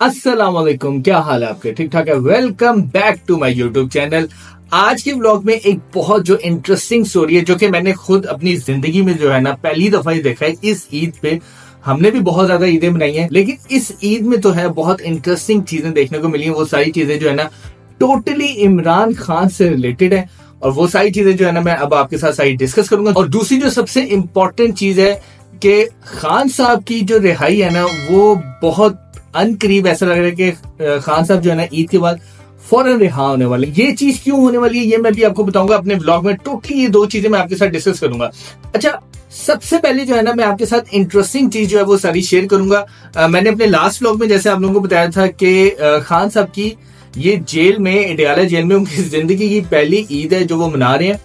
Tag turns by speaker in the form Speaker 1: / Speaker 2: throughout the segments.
Speaker 1: अस्सलाम वालेकुम, क्या हाल है आपके? ठीक ठाक है। Welcome back to my YouTube channel. आज के व्लॉग में एक बहुत जो इंटरेस्टिंग स्टोरी है जो कि मैंने खुद अपनी जिंदगी में जो है ना पहली दफा ही देखा है। इस ईद पे हमने भी बहुत ज्यादा ईदें बनाई हैं, लेकिन इस ईद में तो है बहुत इंटरेस्टिंग चीजें देखने को मिली हैं। वो सारी चीजें जो है ना टोटली इमरान खान से रिलेटेड है और वो सारी चीजें जो है ना मैं अब आपके साथ सारी डिस्कस करूंगा। और दूसरी जो सबसे इंपॉर्टेंट चीज है कि खान साहब की जो रिहाई है ना वो बहुत अनकरीब ऐसा लग रहा है कि खान साहब जो है ना ईद के बाद फौरन रिहा होने वाले। ये चीज क्यों होने वाली है ये मैं भी आपको बताऊंगा अपने व्लॉग में। टोटली ये दो चीजें मैं आपके साथ डिस्कस करूंगा। अच्छा, सबसे पहले जो है ना मैं आपके साथ इंटरेस्टिंग चीज जो है वो सारी शेयर करूंगा। मैंने अपने लास्ट व्लॉग में जैसे आप लोगों को बताया था कि खान साहब की ये जेल में, अडयाला जेल में उनकी जिंदगी की पहली ईद है जो वो मना रहे हैं।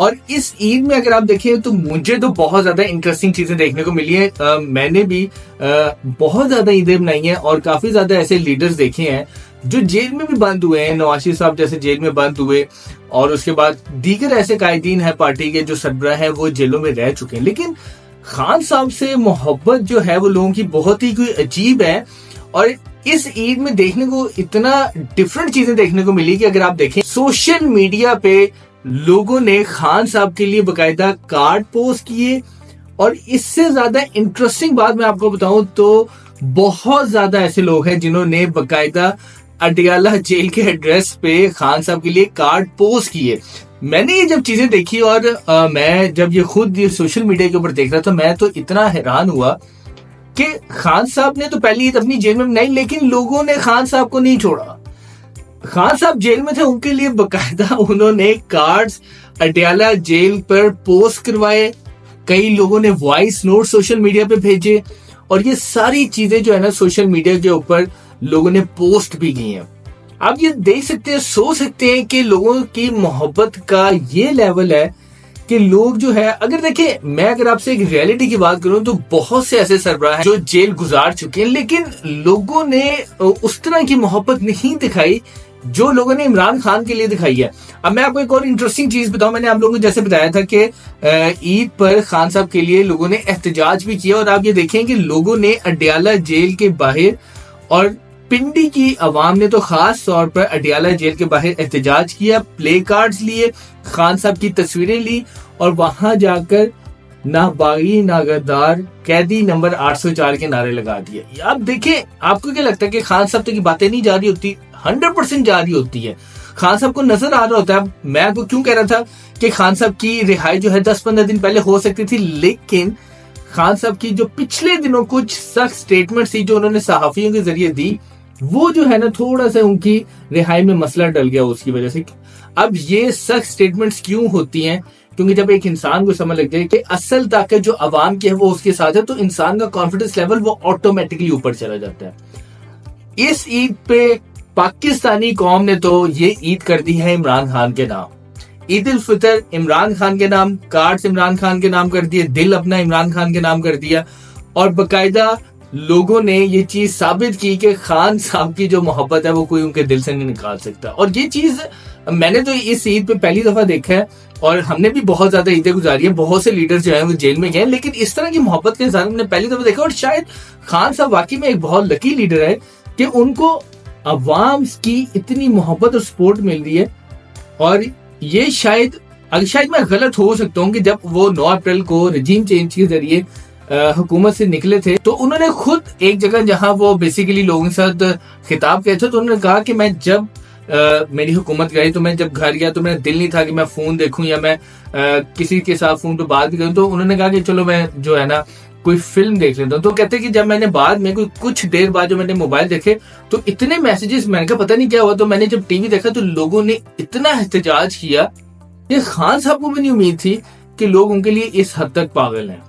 Speaker 1: और इस ईद में अगर आप देखें तो मुझे तो बहुत ज्यादा इंटरेस्टिंग चीजें देखने को मिली है। मैंने भी बहुत ज्यादा ईदें बनाई हैं और काफी ज्यादा ऐसे लीडर्स देखे हैं जो जेल में भी बंद हुए हैं। नवाज शरीफ साहब जैसे जेल में बंद हुए और उसके बाद दीगर ऐसे कायदीन है पार्टी के जो सरबराह है वो जेलों में रह चुके हैं। लेकिन खान साहब से मोहब्बत जो है वो लोगों की बहुत ही कोई अजीब है। और इस ईद में देखने को इतना डिफरेंट चीजें देखने को मिली कि अगर आप देखें सोशल मीडिया पे लोगों ने खान साहब के लिए बकायदा कार्ड पोस्ट किए। और इससे ज्यादा इंटरेस्टिंग बात मैं आपको बताऊं तो बहुत ज्यादा ऐसे लोग हैं जिन्होंने बकायदा अडयाला जेल के एड्रेस पे खान साहब के लिए कार्ड पोस्ट किए। मैंने ये जब चीजें देखी और मैं जब ये खुद ये सोशल मीडिया के ऊपर देख रहा था मैं तो इतना हैरान हुआ कि खान साहब ने तो पहली ईद अपनी जेल में मनाई, लेकिन लोगों ने खान साहब को नहीं छोड़ा। खान साहब जेल में थे, उनके लिए बकायदा उन्होंने कार्ड्स अडयाला जेल पर पोस्ट करवाए। कई लोगों ने वॉइस नोट सोशल मीडिया पे भेजे और ये सारी चीजें जो है ना सोशल मीडिया के ऊपर लोगों ने पोस्ट भी की हैं। आप ये देख सकते हैं, सोच सकते हैं कि लोगों की मोहब्बत का ये लेवल है कि लोग जो है, अगर देखें मैं अगर आपसे एक रियलिटी की बात करूं तो बहुत से ऐसे सरबराह हैं जो जेल गुजार चुके हैं, लेकिन लोगों ने उस तरह की मोहब्बत नहीं दिखाई जो लोगों ने इमरान खान के लिए दिखाई है। अब मैं आपको एक और इंटरेस्टिंग चीज बताऊं, मैंने आप लोगों को जैसे बताया था कि ईद पर खान साहब के लिए लोगों ने एहतजाज भी किया और आप ये देखें कि लोगों ने अडयाला जेल के बाहर और पिंडी की अवाम ने तो खास तौर पर अडयाला जेल के बाहर एहतजाज किया, प्ले कार्ड्स लिए, खान साहब की तस्वीरें ली और वहां जाकर ना बागी ना गद्दार, कैदी नंबर 804 के नारे लगा दिए। आप देखें, आपको क्या लगता है कि खान साहब तक की बातें नहीं जा रही होती? 100% जा रही होती है। खान साहब को नजर आ रहा होता है। मैं आपको क्यों कह रहा था कि खान साहब की रिहाई जो है 10-15 दिन पहले हो सकती थी, लेकिन खान साहब की जो पिछले दिनों कुछ सख्त स्टेटमेंट थी जो उन्होंने सहाफियों के जरिए दी, वो जो है ना थोड़ा सा उनकी रिहाई में मसला डल गया उसकी वजह से। अब ये सख्त स्टेटमेंट्स क्यों होती हैं? क्योंकि जब एक इंसान को समझ लग जाए कि असल ताकत जो अवाम की है वो उसके साथ है, तो इंसान का कॉन्फिडेंस लेवल वो ऑटोमेटिकली ऊपर चला जाता है। इस ईद पे पाकिस्तानी कौम ने तो ये ईद कर दी है इमरान खान के नाम। ईद उल फितर इमरान खान के नाम, कार्ड्स इमरान खान के नाम कर दिए, दिल अपना इमरान खान के नाम कर दिया और बकायदा लोगों ने ये चीज साबित की कि खान साहब की जो मोहब्बत है वो कोई उनके दिल से नहीं निकाल सकता। और ये चीज मैंने तो इस ईद पे पहली दफा देखा है और हमने भी बहुत ज्यादा ईदें गुजारी है। बहुत से लीडर जो है वो जेल में गए, लेकिन इस तरह की मोहब्बत के इज़हार हमने पहली दफा देखा। और शायद खान साहब वाकई में एक बहुत लकी लीडर है कि उनको अवाम की इतनी मोहब्बत और सपोर्ट मिल रही है। और ये शायद मैं गलत हो सकता हूँ कि जब वो 9 अप्रैल को रजीम चेंज के जरिए हुकूमत से निकले थे तो उन्होंने खुद एक जगह जहां वो बेसिकली लोगों के साथ खिताब किया था तो उन्होंने कहा कि मैं जब मेरी हुकूमत गई तो मैं जब घर गया तो मेरा दिल नहीं था कि मैं फोन देखूं या मैं किसी के साथ फोन पे बात भी करूं। तो उन्होंने कहा कि चलो मैं जो है ना कोई फिल्म देख लेता हूँ। तो कहते कि जब मैंने बाद में कुछ देर बाद जो मैंने मोबाइल देखे तो इतने मैसेजेस, मैंने कहा पता नहीं क्या हुआ। तो मैंने जब टीवी देखा तो लोगों ने इतना एहतजाज किया। ये खान साहब को भी नहीं उम्मीद थी कि लोग उनके लिए इस हद तक पागल हैं।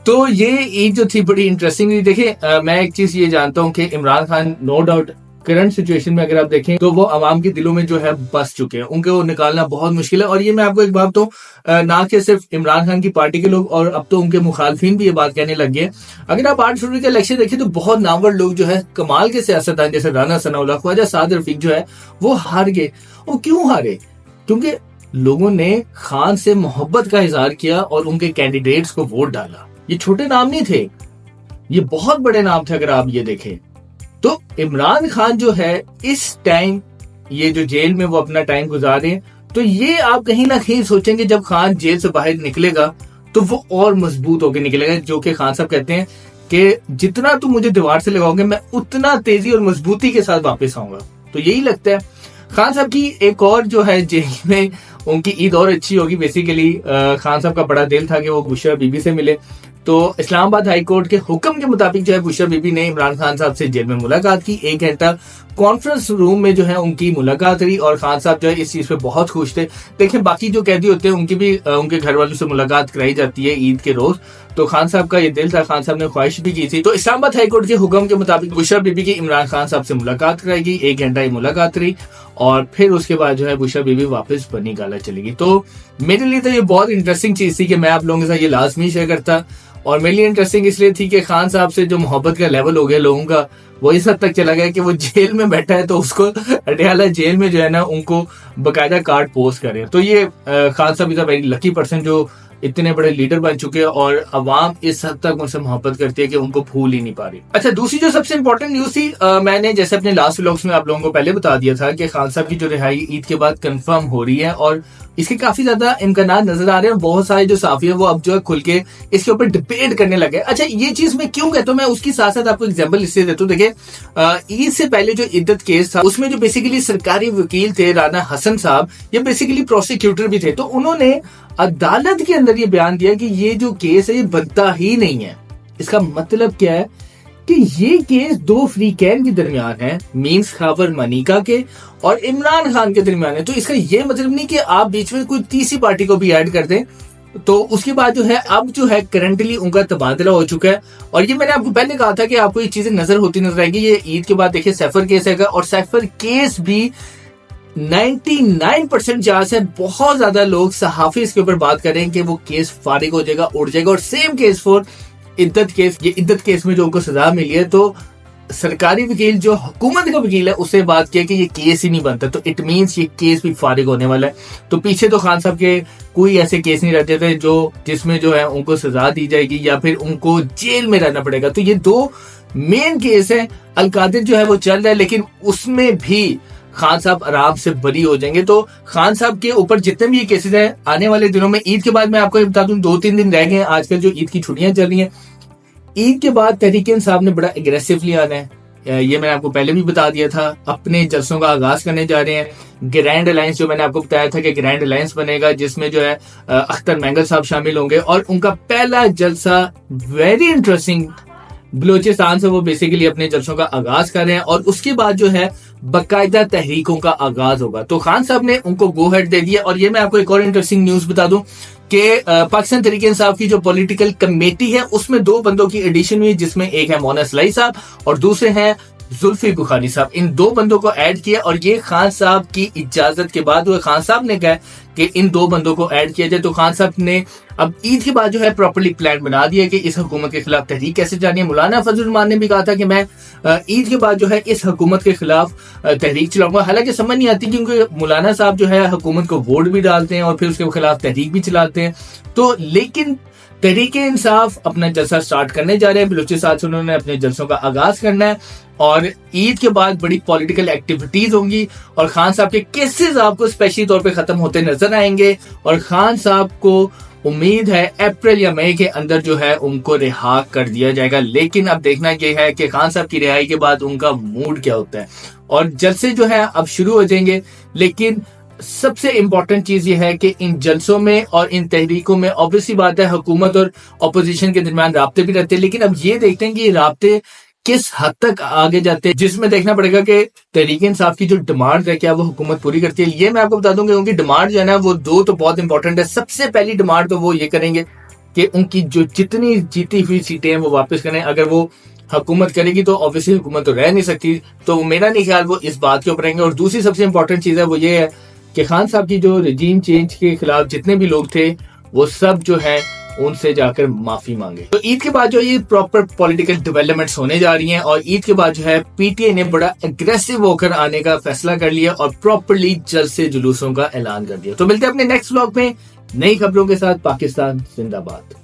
Speaker 1: तो ये ईद जो थी बड़ी इंटरेस्टिंग थी। देखिए, मैं एक चीज ये जानता हूँ कि Imran Khan no doubt current situation में अगर आप देखें तो वो अवाम के दिलों में जो है बस चुके हैं, उनके वो निकालना बहुत मुश्किल है। और ये मैं आपको एक बात बताऊं, ना कि सिर्फ इमरान खान की पार्टी के लोग और अब तो उनके मुखालफिन भी ये बात कहने लग गए। अगर आप 8 फरवरी का इलेक्शन देखें तो बहुत नामवर लोग जो है कमाल के सियासतदान जैसे राना सनाउल्लाह, ख्वाजा साद रफीक जो है वो हार गए। वो क्यों हारे? क्योंकि लोगों ने खान से मोहब्बत का इजहार किया और उनके कैंडिडेट्स को वोट डाला। ये छोटे नाम नहीं थे, ये बहुत बड़े नाम थे। अगर आप ये देखें तो इमरान खान जो है इस टाइम ये जो जेल में वो अपना टाइम गुजार रहे हैं, तो ये आप कहीं ना कहीं सोचेंगे जब खान जेल से बाहर निकलेगा तो वो और मजबूत होकर निकलेगा, जो कि खान साहब कहते हैं कि जितना तुम मुझे दीवार से लगाओगे मैं उतना तेजी और मजबूती के साथ वापस आऊंगा। तो यही लगता है खान साहब की एक और जो है जेल में उनकी ईद और अच्छी होगी। बेसिकली खान साहब का बड़ा दिल था कि वो बुशरा बीबी से मिले, तो इस्लामाबाद हाई कोर्ट के हुक्म के मुताबिक जो है बुशरा बीबी ने इमरान खान साहब से जेल में मुलाकात की। 1 घंटा कॉन्फ्रेंस रूम में जो है उनकी मुलाकात हुई और खान साहब जो है इस चीज पे बहुत खुश थे। देखिए बाकी जो कैदी होते हैं उनकी भी उनके घर वालों से मुलाकात कराई जाती है ईद के रोज, तो खान साहब का ये दिल था, खान साहब ने ख्वाहिश भी की थी। तो इस्लामाबाद हाई कोर्ट के हुक्म के मुताबिक बुशरा बीबी की इमरान खान साहब से मुलाकात कराई गई। 1 घंटा की मुलाकात रही और फिर उसके बाद जो है बुशरा बीबी वापस बनी गाला चली गई। तो मेरे लिए तो ये बहुत इंटरेस्टिंग चीज थी कि मैं आप लोगों के साथ ये लाजमी शेयर करता, और मेरे लिए इंटरेस्टिंग इसलिए थी कि खान साहब से जो मोहब्बत का लेवल हो गया लोगों का वो इस हद तक चला गया कि वो जेल में बैठा है तो उसको अटियाला जेल में जो है ना उनको बकायदा कार्ड पोस्ट करे। तो ये खान साहब is a very lucky person जो इतने बड़े लीडर बन चुके हैं और अवाम इस हद तक उनसे मोहब्बत करती है कि उनको भूल ही नहीं पा रही। अच्छा, दूसरी जो सबसे इंपॉर्टेंट न्यूज थी, मैंने जैसे अपने लास्ट व्लॉग्स में आप लोगों को पहले बता दिया था कि खान साहब की जो रिहाई ईद के बाद कंफर्म हो रही है और इसके काफी ज्यादा इम्कान नजर आ रहे हैं। बहुत सारे जो साफी है वो अब जो है खुल के इसके ऊपर डिबेट करने लगे। अच्छा, ये चीज मैं क्यों कहता हूँ, मैं उसकी साथ साथ आपको एग्जांपल इससे देता हूँ। देखिए ईद से पहले जो इद्दत केस था उसमें जो बेसिकली सरकारी वकील थे राना हसन साहब, ये बेसिकली प्रोसिक्यूटर भी थे, तो उन्होंने अदालत के अंदर ये बयान दिया कि ये जो केस है ये बनता ही नहीं है। इसका मतलब क्या है कि ये केस 2 फ्रीकैन के दरमियान है, मीन्स खैबर मनीका के और इमरान खान के दरमियान है। तो इसका ये मतलब नहीं कि आप बीच में कोई तीसरी पार्टी को भी ऐड कर दें। तो उसके बाद जो है अब जो है करंटली उनका तबादला हो चुका है और ये मैंने आपको पहले कहा था कि आपको ये चीजें नजर आएगी। ये ईद के बाद देखिए सैफर केस है और सैफर केस भी 99% चांस है, बहुत ज्यादा लोग सहाफी इसके ऊपर बात करें कि वो केस फारिग हो जाएगा, उड़ जाएगा। और सेम केस फॉर इद्दत केस, ये इद्दत केस में जो उनको सजा मिली है तो सरकारी वकील जो हुकूमत का वकील है उससे बात किया कि ये केस ही नहीं बनता, तो इट मींस ये केस भी फारिग होने वाला है। तो पीछे तो खान साहब के कोई ऐसे केस नहीं रहते थे जो जिसमें जो है उनको सजा दी जाएगी या फिर उनको जेल में रहना पड़ेगा। तो ये 2 मेन केस है। अलकादिर जो है वो चल रहा है लेकिन उसमें भी खान साहब आराम से बरी हो जाएंगे। तो खान साहब के ऊपर जितने भी ये केसेस हैं आने वाले दिनों में, ईद के बाद मैं आपको बता दूं 2-3 दिन रह गए, आजकल जो ईद की छुट्टियां चल रही हैं, ईद के बाद तहरीक इंसाफ ने बड़ा एग्रेसिवली आना है। ये मैंने आपको पहले भी बता दिया था, अपने जलसों का आगाज करने जा रहे हैं। ग्रैंड अलायंस जो मैंने आपको बताया था कि ग्रैंड अलायंस बनेगा जिसमें जो है अख्तर मैंगल साहब शामिल होंगे और उनका पहला जलसा वेरी इंटरेस्टिंग बलोचिस्तान से वो बेसिकली अपने जलसों का आगाज कर रहे हैं और उसके बाद जो है बाकायदा तहरीकों का आगाज होगा। तो खान साहब ने उनको गो हेड दे दिया। और ये मैं आपको एक और इंटरेस्टिंग न्यूज बता दूं कि पाकिस्तान तहरीक इंसाफ की जो पॉलिटिकल कमेटी है उसमें 2 बंदों की एडिशन हुई, जिसमें एक है मोना सलाई साहब और दूसरे हैं जुल्फी बुखारी साहब। इन 2 बंदों को ऐड किया और ये खान साहब की इजाजत के बाद हुआ। खान साहब ने कहा कि इन 2 बंदों को ऐड किया जाए। तो खान साहब ने अब ईद के बाद जो है प्रॉपर्ली प्लान बना दिया कि इस हुकूमत के खिलाफ तहरीक कैसे जानी है। मौलाना फजल रहमान ने भी कहा था कि मैं ईद के बाद जो है इस हुकूमत के खिलाफ तहरीक चलाऊंगा। हालांकि समझ नहीं आती क्योंकि मौलाना साहब जो है हुकूमत को वोट भी डालते हैं और फिर उसके खिलाफ तहरीक भी चलाते हैं। तो लेकिन तहरीक इंसाफ अपना जलसा स्टार्ट करने जा रहे हैं, बलूचिस्तान से उन्होंने अपने जलसों का आगाज करना है और ईद के बाद बड़ी पॉलिटिकल एक्टिविटीज होंगी और खान साहब के केसेस आपको स्पेशली तौर पे खत्म होते नजर आएंगे और खान साहब को उम्मीद है अप्रैल या मई के अंदर जो है उनको रिहा कर दिया जाएगा। लेकिन अब देखना यह है कि खान साहब की रिहाई के बाद उनका मूड क्या होता है और जलसे जो है अब शुरू हो जाएंगे। लेकिन सबसे इंपॉर्टेंट चीज ये है कि इन जलसों में और इन तहरीकों में ऑब्वियसली बात है हुकूमत और अपोजिशन के दरमियान राब्ते भी रहते हैं, लेकिन अब ये देखते हैं कि ये राब्ते किस हद तक आगे जाते हैं, जिसमें देखना पड़ेगा कि तहरीक इंसाफ की जो डिमांड है क्या वो हुकूमत पूरी करती है। ये मैं आपको बता दूंगा उनकी डिमांड जो है ना वो 2 तो बहुत इंपॉर्टेंट है। सबसे पहली डिमांड तो वो ये करेंगे कि उनकी जो जितनी जीती हुई सीटें हैं वो वापस करें। अगर वो हुकूमत करेगी तो ऑब्वियसली हुकूमत तो रह नहीं सकती, तो मेरा नहीं ख्याल वो इस बात के ऊपर रहेंगे। और दूसरी सबसे इंपॉर्टेंट चीज है वो ये है कि खान साहब की जो रजीम चेंज के खिलाफ जितने भी लोग थे वो सब जो है उनसे जाकर माफी मांगे। तो ईद के बाद जो ये प्रॉपर पॉलिटिकल डेवलपमेंट्स होने जा रही हैं और ईद के बाद जो है पीटीआई ने बड़ा एग्रेसिव होकर आने का फैसला कर लिया और प्रॉपरली जलसे जुलूसों का ऐलान कर दिया। तो मिलते हैं अपने नेक्स्ट व्लॉग में नई खबरों के साथ। पाकिस्तान जिंदाबाद।